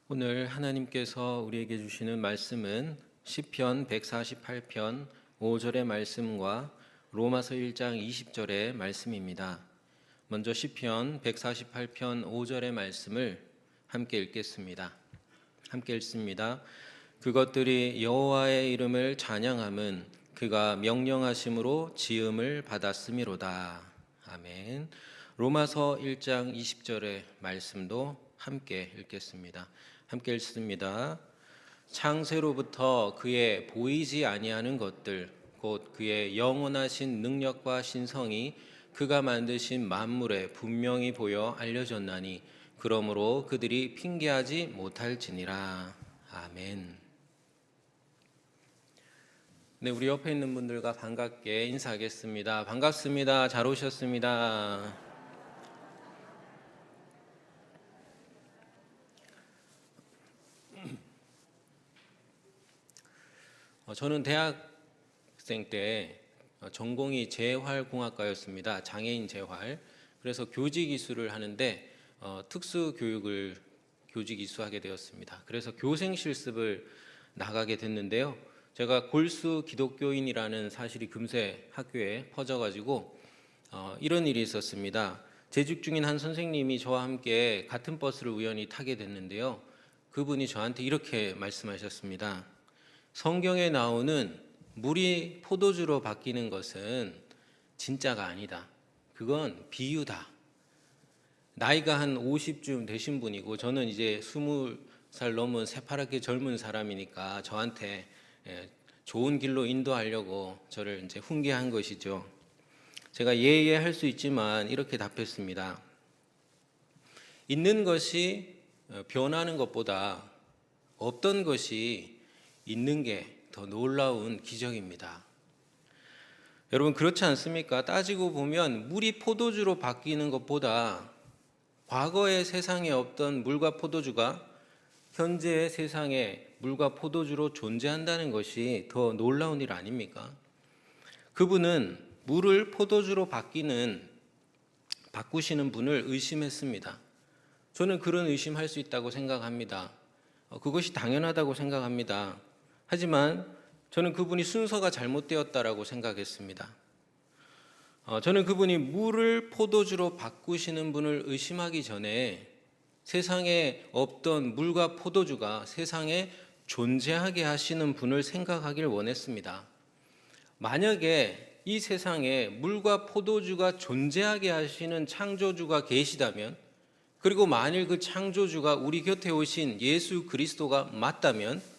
오늘 하나님께서 우리에게 주시는 말씀은 시편 148편 5절의 말씀과 로마서 1장 20절의 말씀입니다. 먼저 시편 148편 5절의 말씀을 함께 읽겠습니다. 함께 읽습니다. 그것들이 여호와의 이름을 찬양함은 그가 명령하심으로 지음을 받았음이로다. 아멘. 로마서 1장 20절의 말씀도 함께 읽겠습니다. 함께 읽습니다. 창세로부터 그의 보이지 아니하는 것들 곧 그의 영원하신 능력과 신성이 그가 만드신 만물에 분명히 보여 알려졌나니 그러므로 그들이 핑계하지 못할지니라. 아멘. 네, 우리 옆에 있는 분들과 반갑게 인사하겠습니다. 반갑습니다. 잘 오셨습니다. 저는 대학생 때 전공이 재활공학과였습니다. 장애인 재활. 그래서 교직 이수를 하는데 특수 교육을 교직 이수하게 되었습니다. 그래서 교생 실습을 나가게 됐는데요. 제가 골수 기독교인이라는 사실이 금세 학교에 퍼져가지고 이런 일이 있었습니다. 재직 중인 한 선생님이 저와 함께 같은 버스를 우연히 타게 됐는데요. 그분이 저한테 이렇게 말씀하셨습니다. 성경에 나오는 물이 포도주로 바뀌는 것은 진짜가 아니다. 그건 비유다. 나이가 한 50쯤 되신 분이고 저는 이제 20살 넘은 새파랗게 젊은 사람이니까 저한테 좋은 길로 인도하려고 저를 이제 훈계한 것이죠. 제가 예예 할 수 있지만 이렇게 답했습니다. 있는 것이 변하는 것보다 없던 것이 있는 게 더 놀라운 기적입니다. 여러분 그렇지 않습니까? 따지고 보면 물이 포도주로 바뀌는 것보다 과거의 세상에 없던 물과 포도주가 현재의 세상에 물과 포도주로 존재한다는 것이 더 놀라운 일 아닙니까? 그분은 물을 포도주로 바꾸시는 분을 의심했습니다. 저는 그런 의심할 수 있다고 생각합니다. 그것이 당연하다고 생각합니다. 하지만 저는 그분이 순서가 잘못되었다라고 생각했습니다. 저는 그분이 물을 포도주로 바꾸시는 분을 의심하기 전에 세상에 없던 물과 포도주가 세상에 존재하게 하시는 분을 생각하길 원했습니다. 만약에 이 세상에 물과 포도주가 존재하게 하시는 창조주가 계시다면, 그리고 만일 그 창조주가 우리 곁에 오신 예수 그리스도가 맞다면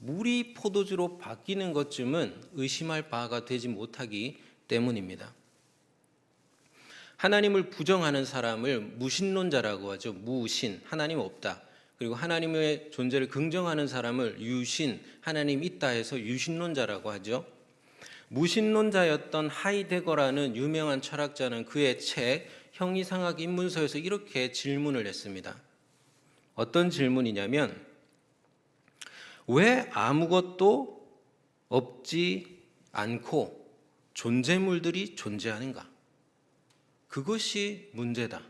물이 포도주로 바뀌는 것쯤은 의심할 바가 되지 못하기 때문입니다. 하나님을 부정하는 사람을 무신론자라고 하죠. 무신, 하나님 없다. 그리고 하나님의 존재를 긍정하는 사람을 유신, 하나님 있다 해서 유신론자라고 하죠. 무신론자였던 하이데거라는 유명한 철학자는 그의 책 형이상학 입문서에서 이렇게 질문을 했습니다. 어떤 질문이냐면 왜 아무것도 없지 않고 존재물들이 존재하는가? 그것이 문제다.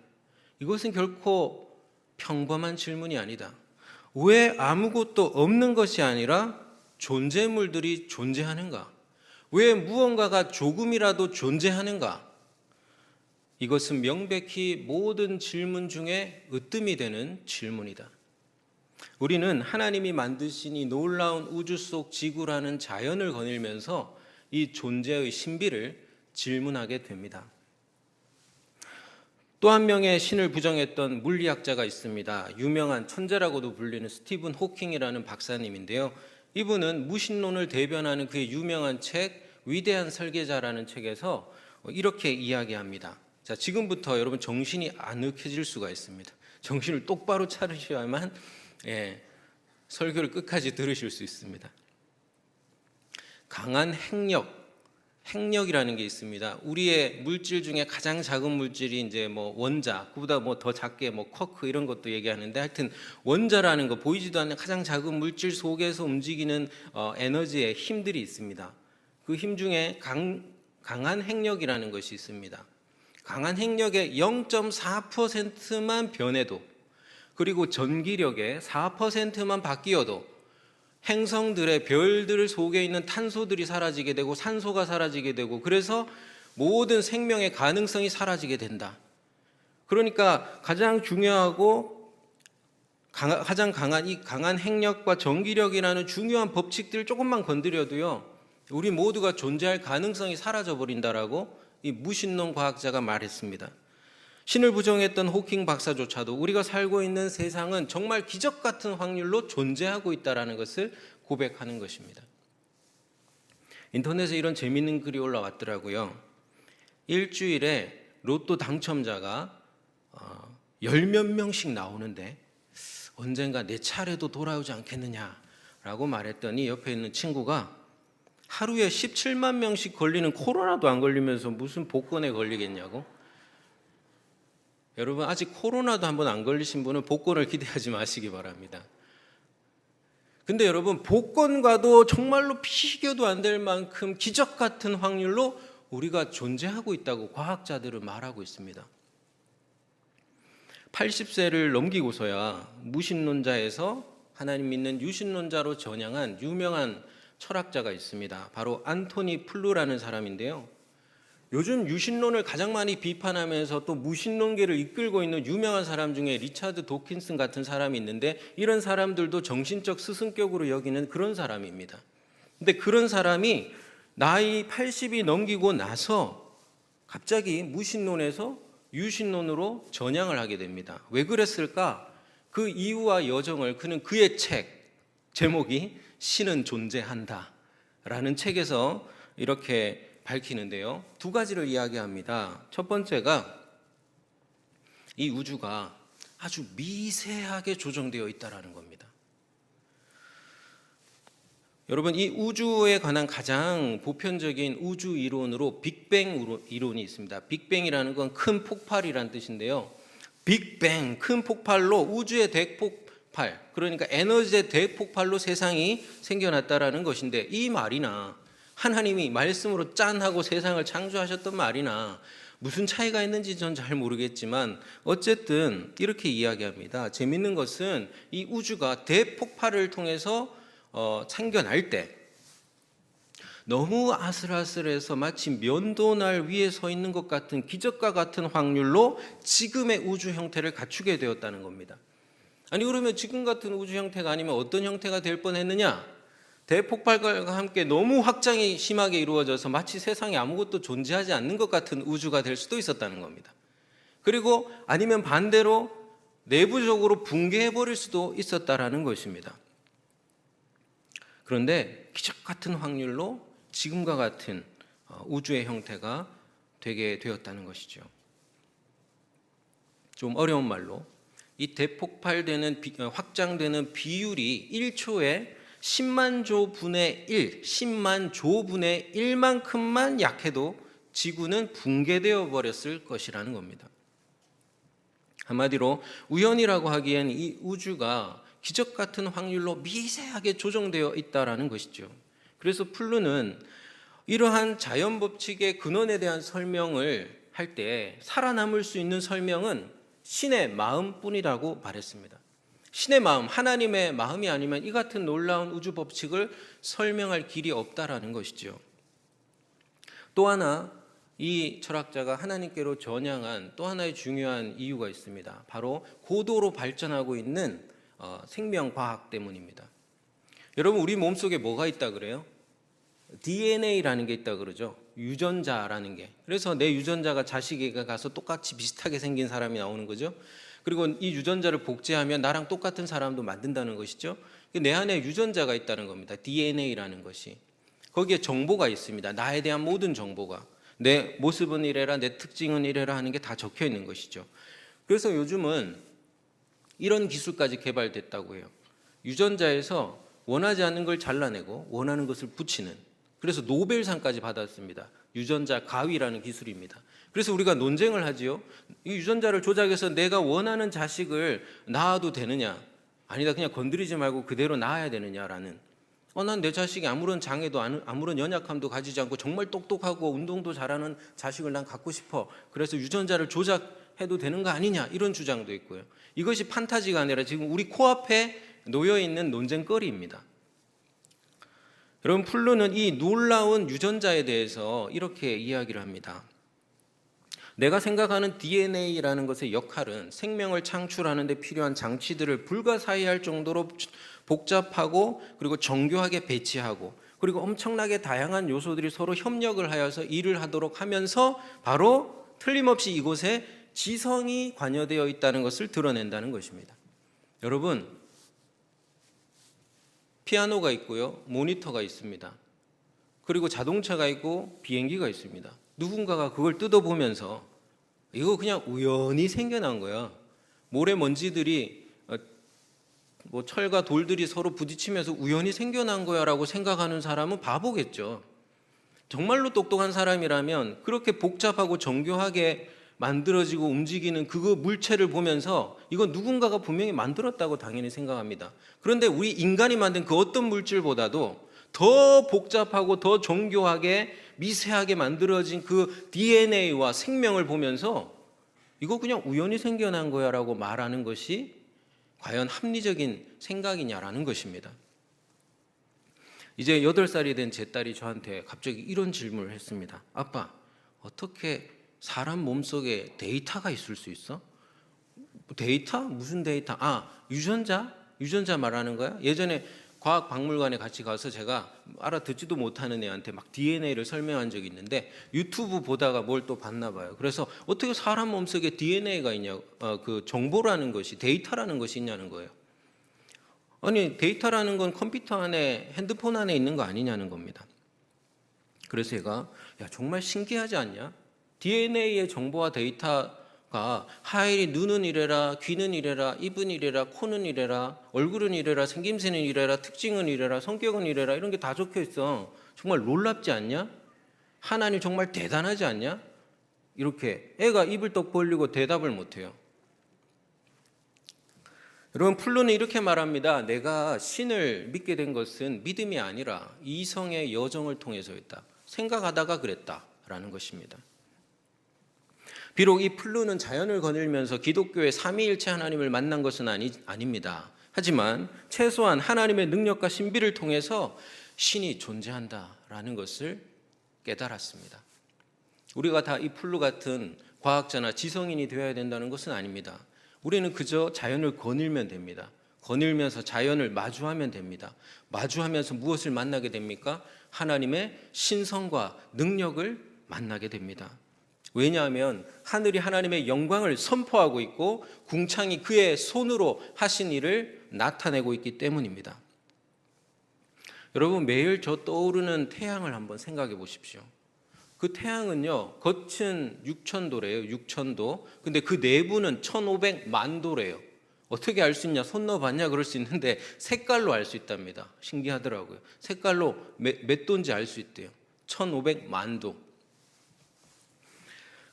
이것은 결코 평범한 질문이 아니다. 왜 아무것도 없는 것이 아니라 존재물들이 존재하는가? 왜 무언가가 조금이라도 존재하는가? 이것은 명백히 모든 질문 중에 으뜸이 되는 질문이다. 우리는 하나님이 만드신 이 놀라운 우주 속 지구라는 자연을 거닐면서 이 존재의 신비를 질문하게 됩니다. 또 한 명의 신을 부정했던 물리학자가 있습니다. 유명한 천재라고도 불리는 스티븐 호킹이라는 박사님인데요. 이분은 무신론을 대변하는 그의 유명한 책 위대한 설계자라는 책에서 이렇게 이야기합니다. 자, 지금부터 여러분 정신이 아늑해질 수가 있습니다. 정신을 똑바로 차리셔야만 설교를 끝까지 들으실 수 있습니다. 강한 핵력이라는 게 있습니다. 우리의 물질 중에 가장 작은 물질이 이제 원자, 그보다 더 작게 쿼크 이런 것도 얘기하는데 하여튼 원자라는 거 보이지도 않는 가장 작은 물질 속에서 움직이는 에너지의 힘들이 있습니다. 그 힘 중에 강한 핵력이라는 것이 있습니다. 강한 핵력의 0.4%만 변해도 그리고 전기력의 4%만 바뀌어도 행성들의 별들 속에 있는 탄소들이 사라지게 되고 산소가 사라지게 되고, 그래서 모든 생명의 가능성이 사라지게 된다. 그러니까 가장 중요하고 가장 강한 이 강한 핵력과 전기력이라는 중요한 법칙들을 조금만 건드려도요, 우리 모두가 존재할 가능성이 사라져 버린다라고 이 무신론 과학자가 말했습니다. 신을 부정했던 호킹 박사조차도 우리가 살고 있는 세상은 정말 기적 같은 확률로 존재하고 있다는 것을 고백하는 것입니다. 인터넷에 이런 재미있는 글이 올라왔더라고요. 일주일에 로또 당첨자가 10몇 명씩 나오는데 언젠가 내 차례도 돌아오지 않겠느냐라고 말했더니 옆에 있는 친구가 하루에 17만 명씩 걸리는 코로나도 안 걸리면서 무슨 복권에 걸리겠냐고. 여러분, 아직 코로나도 한번 안 걸리신 분은 복권을 기대하지 마시기 바랍니다. 근데 여러분, 복권과도 정말로 비교도 안 될 만큼 기적 같은 확률로 우리가 존재하고 있다고 과학자들은 말하고 있습니다. 80세를 넘기고서야 무신론자에서 하나님 믿는 유신론자로 전향한 유명한 철학자가 있습니다. 바로 안토니 플루라는 사람인데요. 요즘 유신론을 가장 많이 비판하면서 또 무신론계를 이끌고 있는 유명한 사람 중에 리차드 도킨슨 같은 사람이 있는데, 이런 사람들도 정신적 스승격으로 여기는 그런 사람입니다. 근데 그런 사람이 나이 80이 넘기고 나서 갑자기 무신론에서 유신론으로 전향을 하게 됩니다. 왜 그랬을까? 그 이유와 여정을 그는 그의 책, 제목이 신은 존재한다 라는 책에서 이렇게 밝히는데요. 두 가지를 이야기합니다. 첫 번째가 이 우주가 아주 미세하게 조정되어 있다는 겁니다. 여러분, 이 우주에 관한 가장 보편적인 우주 이론으로 빅뱅 이론이 있습니다. 빅뱅이라는 건 큰 폭발이라는 뜻인데요. 빅뱅, 큰 폭발로 우주의 대폭발, 그러니까 에너지의 대폭발로 세상이 생겨났다라는 것인데, 이 말이나 하나님이 말씀으로 짠 하고 세상을 창조하셨던 말이나 무슨 차이가 있는지 전 잘 모르겠지만 어쨌든 이렇게 이야기합니다. 재밌는 것은 이 우주가 대폭발을 통해서 생겨날 때 너무 아슬아슬해서 마치 면도날 위에 서 있는 것 같은 기적과 같은 확률로 지금의 우주 형태를 갖추게 되었다는 겁니다. 아니, 그러면 지금 같은 우주 형태가 아니면 어떤 형태가 될 뻔했느냐? 대폭발과 함께 너무 확장이 심하게 이루어져서 마치 세상에 아무것도 존재하지 않는 것 같은 우주가 될 수도 있었다는 겁니다. 그리고 아니면 반대로 내부적으로 붕괴해버릴 수도 있었다라는 것입니다. 그런데 기적 같은 확률로 지금과 같은 우주의 형태가 되게 되었다는 것이죠. 좀 어려운 말로 이 대폭발되는 확장되는 비율이 1초에 10만 조 분의 1, 10만 조 분의 1만큼만 약해도 지구는 붕괴되어 버렸을 것이라는 겁니다. 한마디로 우연이라고 하기엔 이 우주가 기적 같은 확률로 미세하게 조정되어 있다라는 것이죠. 그래서 플루는 이러한 자연 법칙의 근원에 대한 설명을 할 때 살아남을 수 있는 설명은 신의 마음뿐이라고 말했습니다. 신의 마음, 하나님의 마음이 아니면 이 같은 놀라운 우주 법칙을 설명할 길이 없다라는 것이죠. 또 하나, 이 철학자가 하나님께로 전향한 또 하나의 중요한 이유가 있습니다. 바로 고도로 발전하고 있는 생명과학 때문입니다. 여러분, 우리 몸속에 뭐가 있다 그래요? DNA라는 게 있다 그러죠. 유전자라는 게. 그래서 내 유전자가 자식에게 가서 똑같이 비슷하게 생긴 사람이 나오는 거죠. 그리고 이 유전자를 복제하면 나랑 똑같은 사람도 만든다는 것이죠. 내 안에 유전자가 있다는 겁니다. DNA라는 것이. 거기에 정보가 있습니다. 나에 대한 모든 정보가. 내 모습은 이래라, 내 특징은 이래라 하는 게 다 적혀 있는 것이죠. 그래서 요즘은 이런 기술까지 개발됐다고 해요. 유전자에서 원하지 않는 걸 잘라내고 원하는 것을 붙이는, 그래서 노벨상까지 받았습니다. 유전자 가위라는 기술입니다. 그래서 우리가 논쟁을 하지요. 이 유전자를 조작해서 내가 원하는 자식을 낳아도 되느냐, 아니다 그냥 건드리지 말고 그대로 낳아야 되느냐라는, 난 내 자식이 아무런 장애도 아무런 연약함도 가지지 않고 정말 똑똑하고 운동도 잘하는 자식을 난 갖고 싶어. 그래서 유전자를 조작해 해도 되는 거 아니냐 이런 주장도 있고요. 이것이 판타지가 아니라 지금 우리 코앞에 놓여 있는 논쟁거리입니다. 여러분, 플루는 이 놀라운 유전자에 대해서 이렇게 이야기를 합니다. 내가 생각하는 DNA라는 것의 역할은 생명을 창출하는 데 필요한 장치들을 불가사의할 정도로 복잡하고 그리고 정교하게 배치하고 그리고 엄청나게 다양한 요소들이 서로 협력을 하여서 일을 하도록 하면서 바로 틀림없이 이곳에 지성이 관여되어 있다는 것을 드러낸다는 것입니다. 여러분, 피아노가 있고요, 모니터가 있습니다. 그리고 자동차가 있고 비행기가 있습니다. 누군가가 그걸 뜯어보면서 이거 그냥 우연히 생겨난 거야. 모래먼지들이 뭐 철과 돌들이 서로 부딪히면서 우연히 생겨난 거야라고 생각하는 사람은 바보겠죠. 정말로 똑똑한 사람이라면 그렇게 복잡하고 정교하게 만들어지고 움직이는 그 물체를 보면서 이건 누군가가 분명히 만들었다고 당연히 생각합니다. 그런데 우리 인간이 만든 그 어떤 물질보다도 더 복잡하고 더 정교하게 미세하게 만들어진 그 DNA와 생명을 보면서 이거 그냥 우연히 생겨난 거야 라고 말하는 것이 과연 합리적인 생각이냐라는 것입니다. 이제 8살이 된 제 딸이 저한테 갑자기 이런 질문을 했습니다. 아빠, 어떻게 사람 몸속에 데이터가 있을 수 있어? 데이터? 무슨 데이터? 유전자? 유전자 말하는 거야? 예전에 과학박물관에 같이 가서 제가 알아듣지도 못하는 애한테 막 DNA를 설명한 적이 있는데 유튜브 보다가 뭘 또 봤나 봐요. 그래서 어떻게 사람 몸속에 DNA가 있냐, 그 정보라는 것이, 데이터라는 것이 있냐는 거예요. 아니, 데이터라는 건 컴퓨터 안에, 핸드폰 안에 있는 거 아니냐는 겁니다. 그래서 얘가 야, 정말 신기하지 않냐? DNA의 정보와 데이터가 하일이 눈은 이래라, 귀는 이래라, 입은 이래라, 코는 이래라, 얼굴은 이래라, 생김새는 이래라, 특징은 이래라, 성격은 이래라, 이런 게 다 적혀 있어. 정말 놀랍지 않냐? 하나님 정말 대단하지 않냐? 이렇게 애가 입을 떡 벌리고 대답을 못해요. 여러분, 플루는 이렇게 말합니다. 내가 신을 믿게 된 것은 믿음이 아니라 이성의 여정을 통해서였다. 생각하다가 그랬다라는 것입니다. 비록 이 플루는 자연을 거닐면서 기독교의 삼위일체 하나님을 만난 것은 아닙니다. 하지만 최소한 하나님의 능력과 신비를 통해서 신이 존재한다라는 것을 깨달았습니다. 우리가 다 이 플루 같은 과학자나 지성인이 되어야 된다는 것은 아닙니다. 우리는 그저 자연을 거닐면 됩니다. 거닐면서 자연을 마주하면 됩니다. 마주하면서 무엇을 만나게 됩니까? 하나님의 신성과 능력을 만나게 됩니다. 왜냐하면 하늘이 하나님의 영광을 선포하고 있고 궁창이 그의 손으로 하신 일을 나타내고 있기 때문입니다. 여러분, 매일 저 떠오르는 태양을 한번 생각해 보십시오. 그 태양은요, 겉은 6,000도래요. 6,000도. 근데 그 내부는 1,500만 도래요. 어떻게 알 수 있냐? 손 넣어봤냐? 그럴 수 있는데 색깔로 알 수 있답니다. 신기하더라고요. 색깔로 몇 도인지 알 수 있대요. 1,500만 도.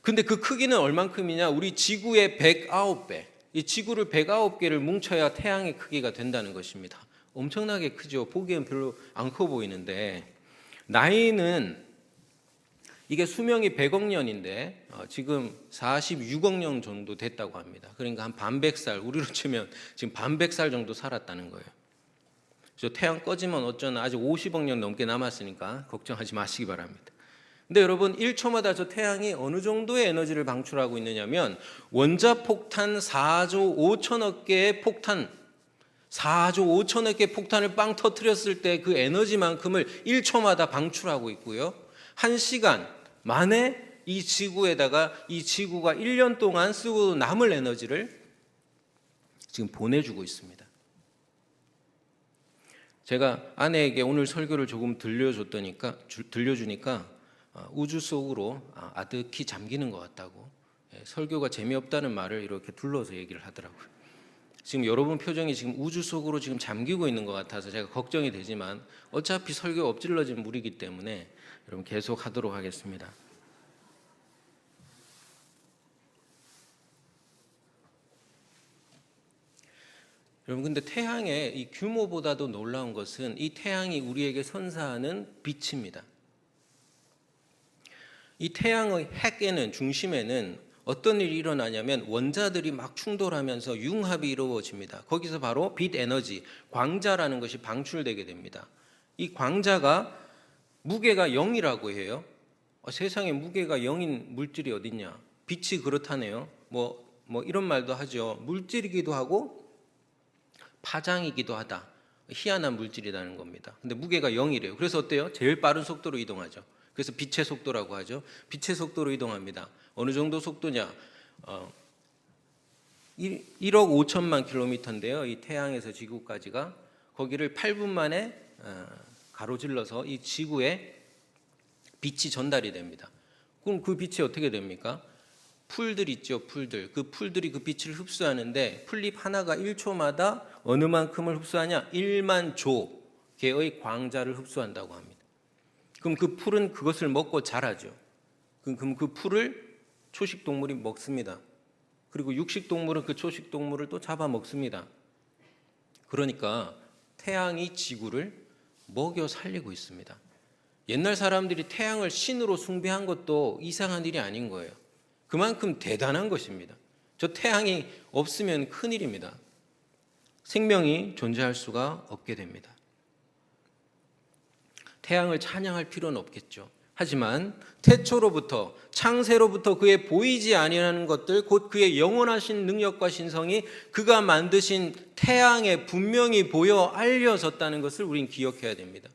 근데 그 크기는 얼만큼이냐? 우리 지구의 109배. 이 지구를 109개를 뭉쳐야 태양의 크기가 된다는 것입니다. 엄청나게 크죠. 보기엔 별로 안 커 보이는데 나이는 이게 수명이 100억 년인데 지금 46억 년 정도 됐다고 합니다. 그러니까 한 반백살, 우리로 치면 지금 반백살 정도 살았다는 거예요. 그래서 태양 꺼지면 어쩌나 아직 50억 년 넘게 남았으니까 걱정하지 마시기 바랍니다. 근데 여러분, 1초마다 저 태양이 어느 정도의 에너지를 방출하고 있느냐면 원자폭탄 4조 5천억 개의 폭탄, 4조 5천억 개의 폭탄을 빵 터뜨렸을 때 그 에너지만큼을 1초마다 방출하고 있고요. 1시간 만에 이 지구에다가 이 지구가 1년 동안 쓰고 남을 에너지를 지금 보내주고 있습니다. 제가 아내에게 오늘 설교를 조금 들려주니까 우주 속으로 아득히 잠기는 것 같다고, 설교가 재미없다는 말을 이렇게 둘러서 얘기를 하더라고요. 지금 여러분 표정이 지금 우주 속으로 지금 잠기고 있는 것 같아서 제가 걱정이 되지만 어차피 설교 엎질러진 물이기 때문에 여러분 계속 하도록 하겠습니다. 여러분, 근데 태양의 이 규모보다도 놀라운 것은 이 태양이 우리에게 선사하는 빛입니다. 이 태양의 핵에는, 중심에는 어떤 일이 일어나냐면 원자들이 막 충돌하면서 융합이 이루어집니다. 거기서 바로 빛 에너지, 광자라는 것이 방출되게 됩니다. 이 광자가 무게가 0이라고 해요. 세상에 무게가 0인 물질이 어딨냐? 빛이 그렇다네요. 뭐 이런 말도 하죠. 물질이기도 하고 파장이기도 하다. 희한한 물질이라는 겁니다. 근데 무게가 0이래요. 그래서 어때요? 제일 빠른 속도로 이동하죠. 그래서 빛의 속도라고 하죠. 빛의 속도로 이동합니다. 어느 정도 속도냐? 1억 5천만 킬로미터인데요. 이 태양에서 지구까지가 거기를 8분 만에 가로질러서 이 지구에 빛이 전달이 됩니다. 그럼 그 빛이 어떻게 됩니까? 풀들 있죠, 풀들. 그 풀들이 그 빛을 흡수하는데 풀잎 하나가 1초마다 어느 만큼을 흡수하냐? 1만 조 개의 광자를 흡수한다고 합니다. 그럼 그 풀은 그것을 먹고 자라죠. 그럼 그 풀을 초식 동물이 먹습니다. 그리고 육식 동물은 그 초식 동물을 또 잡아 먹습니다. 그러니까 태양이 지구를 먹여 살리고 있습니다. 옛날 사람들이 태양을 신으로 숭배한 것도 이상한 일이 아닌 거예요. 그만큼 대단한 것입니다. 저 태양이 없으면 큰일입니다. 생명이 존재할 수가 없게 됩니다. 태양을 찬양할 필요는 없겠죠. 하지만 태초로부터 창세로부터 그의 보이지 아니하는 것들 곧 그의 영원하신 능력과 신성이 그가 만드신 태양에 분명히 보여 알려졌다는 것을 우린 기억해야 됩니다.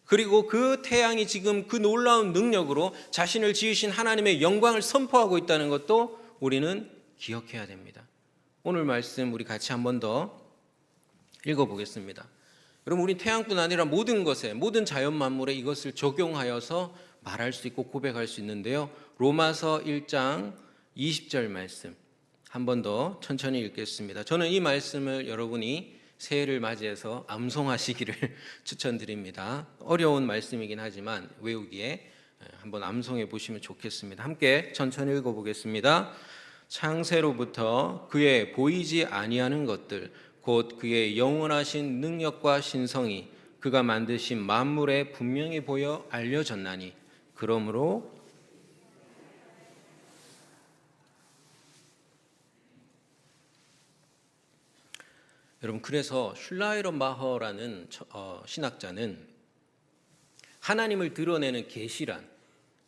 그리고 그 태양이 지금 그 놀라운 능력으로 자신을 지으신 하나님의 영광을 선포하고 있다는 것도 우리는 기억해야 됩니다. 오늘 말씀 우리 같이 한 번 더 읽어보겠습니다. 여러분, 우리 태양뿐 아니라 모든 것에, 모든 자연 만물에 이것을 적용하여서 말할 수 있고 고백할 수 있는데요. 로마서 1장 20절 말씀 한 번 더 천천히 읽겠습니다. 저는 이 말씀을 여러분이 새해를 맞이해서 암송하시기를 추천드립니다. 어려운 말씀이긴 하지만 외우기에 한번 암송해 보시면 좋겠습니다. 함께 천천히 읽어보겠습니다. 창세로부터 그의 보이지 아니하는 것들 곧 그의 영원하신 능력과 신성이 그가 만드신 만물에 분명히 보여 알려졌나니 그러므로 여러분, 그래서 슐라이런마허라는 신학자는 하나님을 드러내는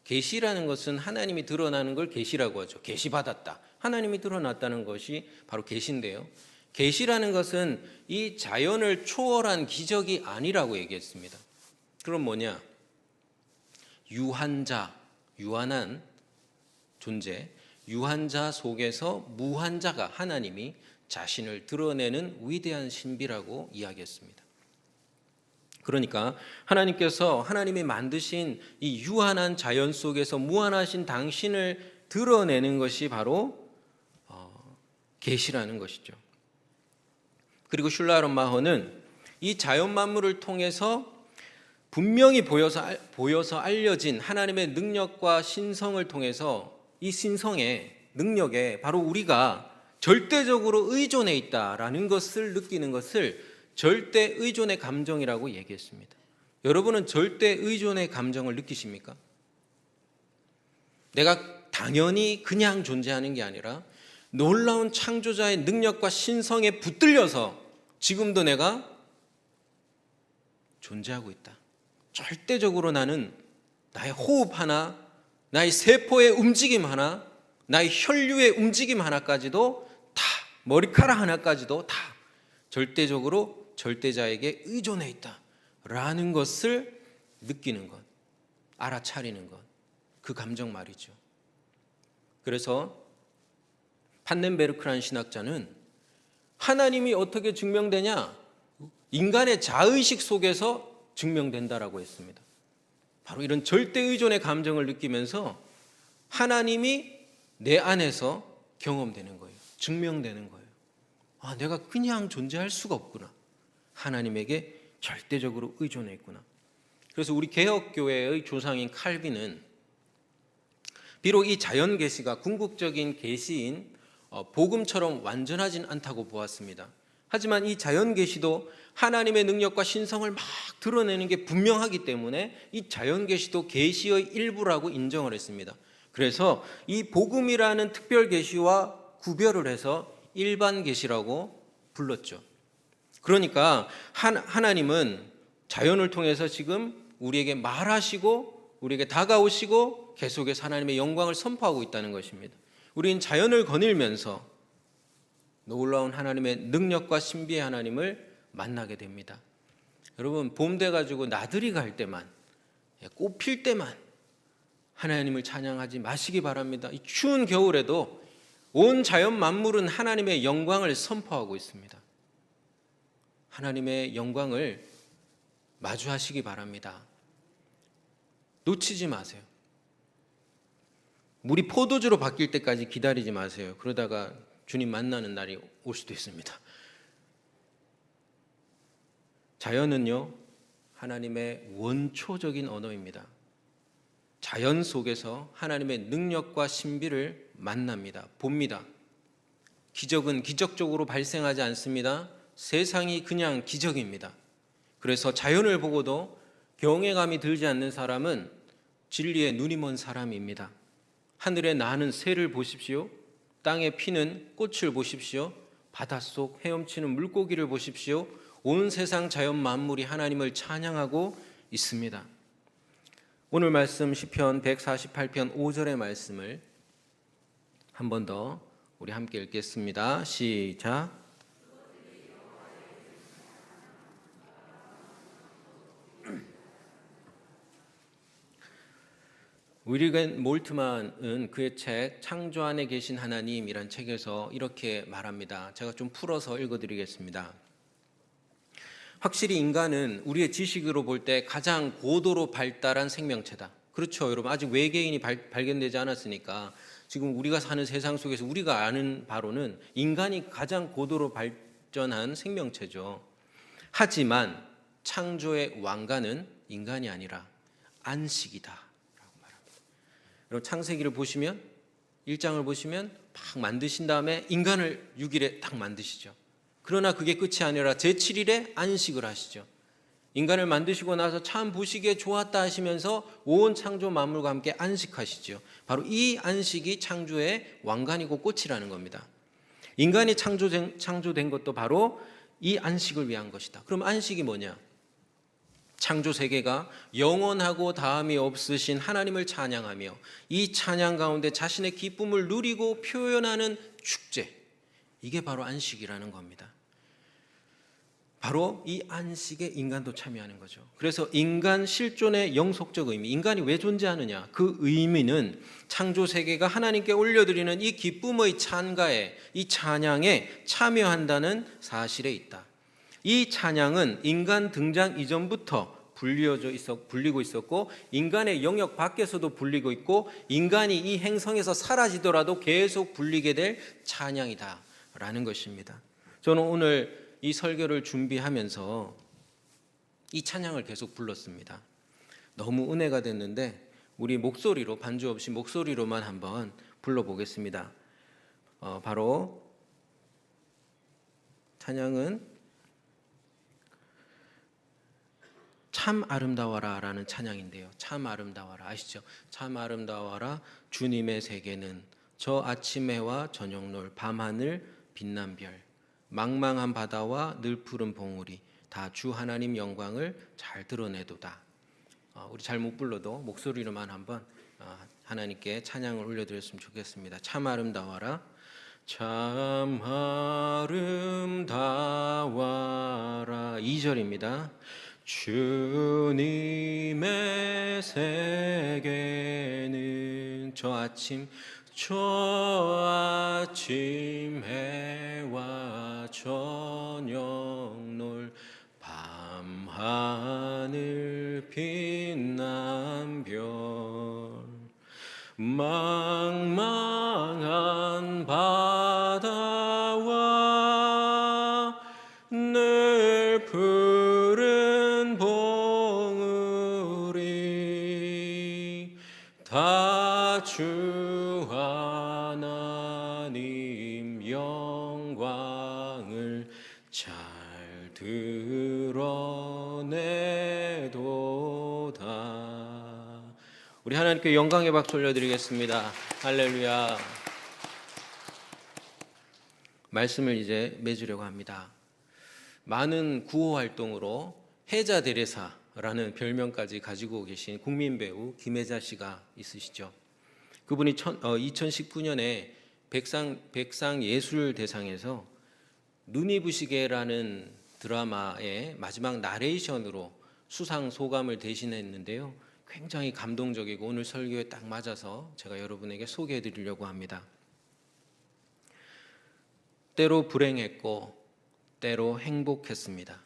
계시라는 것은 하나님이 드러나는 걸 계시라고 하죠. 계시받았다. 하나님이 드러났다는 것이 바로 계시인데요. 계시라는 것은 이 자연을 초월한 기적이 아니라고 얘기했습니다. 그럼 뭐냐? 유한한 존재, 유한자 속에서 무한자가 하나님이 자신을 드러내는 위대한 신비라고 이야기했습니다. 그러니까 하나님께서 하나님이 만드신 이 유한한 자연 속에서 무한하신 당신을 드러내는 것이 바로 계시라는 것이죠. 그리고 슐라이런마허는 이 자연 만물을 통해서 분명히 보여서 알려진 하나님의 능력과 신성을 통해서 이 신성의 능력에 바로 우리가 절대적으로 의존해 있다라는 것을 느끼는 것을 절대 의존의 감정이라고 얘기했습니다. 여러분은 절대 의존의 감정을 느끼십니까? 내가 당연히 그냥 존재하는 게 아니라 놀라운 창조자의 능력과 신성에 붙들려서 지금도 내가 존재하고 있다. 절대적으로 나는 나의 호흡 하나, 나의 세포의 움직임 하나, 나의 혈류의 움직임 하나까지도 다, 머리카락 하나까지도 다 절대적으로 절대자에게 의존해 있다라는 것을 느끼는 것, 알아차리는 것, 그 감정 말이죠. 그래서 판넨베르크라는 신학자는 하나님이 어떻게 증명되냐? 인간의 자의식 속에서 증명된다라고 했습니다. 바로 이런 절대 의존의 감정을 느끼면서 하나님이 내 안에서 경험되는 거예요. 증명되는 거예요. 아, 내가 그냥 존재할 수가 없구나. 하나님에게 절대적으로 의존해 있구나. 그래서 우리 개혁교회의 조상인 칼빈은 비록 이 자연 계시가 궁극적인 계시인 복음처럼 완전하진 않다고 보았습니다. 하지만 이 자연 계시도 하나님의 능력과 신성을 막 드러내는 게 분명하기 때문에 이 자연 계시도 계시의 일부라고 인정을 했습니다. 그래서 이 복음이라는 특별 계시와 구별을 해서 일반 계시라고 불렀죠. 그러니까 하나님은 자연을 통해서 지금 우리에게 말하시고 우리에게 다가오시고 계속해서 하나님의 영광을 선포하고 있다는 것입니다. 우리는 자연을 거닐면서 놀라운 하나님의 능력과 신비의 하나님을 만나게 됩니다. 여러분, 봄 돼가지고 나들이 갈 때만, 꽃 필 때만 하나님을 찬양하지 마시기 바랍니다. 이 추운 겨울에도 온 자연 만물은 하나님의 영광을 선포하고 있습니다. 하나님의 영광을 마주하시기 바랍니다. 놓치지 마세요. 물이 포도주로 바뀔 때까지 기다리지 마세요. 그러다가 주님 만나는 날이 올 수도 있습니다. 자연은요, 하나님의 원초적인 언어입니다. 자연 속에서 하나님의 능력과 신비를 만납니다. 봅니다. 기적은 기적적으로 발생하지 않습니다. 세상이 그냥 기적입니다. 그래서 자연을 보고도 경외감이 들지 않는 사람은 진리에 눈이 먼 사람입니다. 하늘에 나는 새를 보십시오. 땅에 피는 꽃을 보십시오. 바닷속 헤엄치는 물고기를 보십시오. 온 세상 자연 만물이 하나님을 찬양하고 있습니다. 오늘 말씀 시편 148편 5절의 말씀을 한 번 더 우리 함께 읽겠습니다. 시작. 윌리엄 몰트만은 그의 책 창조 안에 계신 하나님이란 책에서 이렇게 말합니다. 제가 좀 풀어서 읽어드리겠습니다. 확실히 인간은 우리의 지식으로 볼 때 가장 고도로 발달한 생명체다. 그렇죠, 여러분. 아직 외계인이 발견되지 않았으니까 지금 우리가 사는 세상 속에서 우리가 아는 바로는 인간이 가장 고도로 발전한 생명체죠. 하지만 창조의 왕관은 인간이 아니라 안식이다. 여러분, 창세기를 보시면 1장을 보시면 막 만드신 다음에 인간을 6일에 딱 만드시죠. 그러나 그게 끝이 아니라 제7일에 안식을 하시죠. 인간을 만드시고 나서 참 보시기에 좋았다 하시면서 온 창조 만물과 함께 안식하시죠. 바로 이 안식이 창조의 왕관이고 꽃이라는 겁니다. 인간이 창조된 것도 바로 이 안식을 위한 것이다. 그럼 안식이 뭐냐? 창조 세계가 영원하고 다함이 없으신 하나님을 찬양하며 이 찬양 가운데 자신의 기쁨을 누리고 표현하는 축제, 이게 바로 안식이라는 겁니다. 바로 이 안식에 인간도 참여하는 거죠. 그래서 인간 실존의 영속적 의미, 인간이 왜 존재하느냐, 그 의미는 창조 세계가 하나님께 올려드리는 이 기쁨의 찬가에, 이 찬양에 참여한다는 사실에 있다. 이 찬양은 인간 등장 이전부터 불리고 있었고, 인간의 영역 밖에서도 불리고 있고, 인간이 이 행성에서 사라지더라도 계속 불리게 될 찬양이다라는 것입니다. 저는 오늘 이 설교를 준비하면서 이 찬양을 계속 불렀습니다. 너무 은혜가 됐는데 우리 목소리로, 반주 없이 목소리로만 한번 불러보겠습니다. 바로 찬양은 참 아름다워라 라는 찬양인데요. 참 아름다워라, 아시죠? 참 아름다워라 주님의 세계는 저 아침 해와 저녁노을 밤하늘 빛난 별 망망한 바다와 늘 푸른 봉우리 다 주 하나님 영광을 잘 드러내도다. 우리 잘 못 불러도 목소리로만 한번 하나님께 찬양을 올려드렸으면 좋겠습니다. 참 아름다워라. 참 아름다워라. 2절입니다. 주님의 세계는 저 아침 해와 저녁 노을 밤하늘 빛난 별 망망한 바다와 늘 푸른 봉우리 다 주 하나님 영광을 잘 드러내도다. 우리 하나님께 영광의 박수 올려드리겠습니다. 할렐루야. 말씀을 이제 맺으려고 합니다. 많은 구호 활동으로 혜자 데레사라는 별명까지 가지고 계신 국민 배우 김혜자 씨가 있으시죠. 그분이 2019년에 백상 예술대상에서 눈이 부시게라는 드라마의 마지막 나레이션으로 수상 소감을 대신했는데요. 굉장히 감동적이고 오늘 설교에 딱 맞아서 제가 여러분에게 소개해 드리려고 합니다. 때로 불행했고 때로 행복했습니다.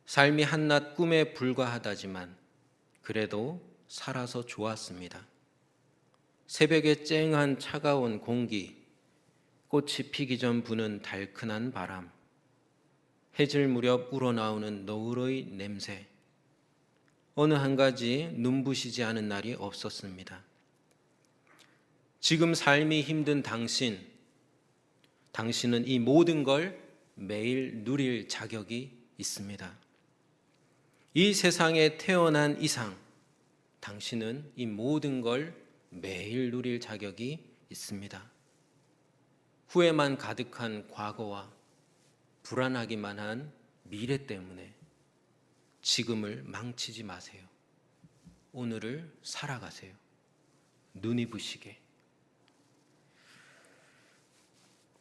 삶이 한낱 꿈에 불과하다지만 그래도 살아서 좋았습니다. 새벽에 쨍한 차가운 공기, 꽃이 피기 전 부는 달큰한 바람, 해질 무렵 우러나오는 노을의 냄새, 어느 한 가지 눈부시지 않은 날이 없었습니다. 지금 삶이 힘든 당신은 이 모든 걸 매일 누릴 자격이 있습니다. 이 세상에 태어난 이상 당신은 이 모든 걸 매일 누릴 자격이 있습니다. 후회만 가득한 과거와 불안하기만 한 미래 때문에 지금을 망치지 마세요. 오늘을 살아가세요. 눈이 부시게.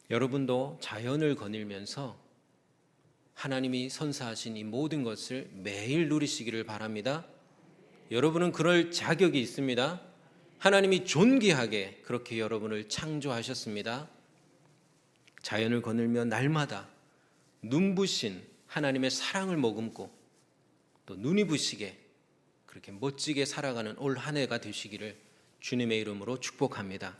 여러분도 자연을 거닐면서 하나님이 선사하신 이 모든 것을 매일 누리시기를 바랍니다. 여러분은 그럴 자격이 있습니다. 하나님이 존귀하게 그렇게 여러분을 창조하셨습니다. 자연을 거닐며 날마다 눈부신 하나님의 사랑을 머금고 또 눈이 부시게 그렇게 멋지게 살아가는 올 한 해가 되시기를 주님의 이름으로 축복합니다.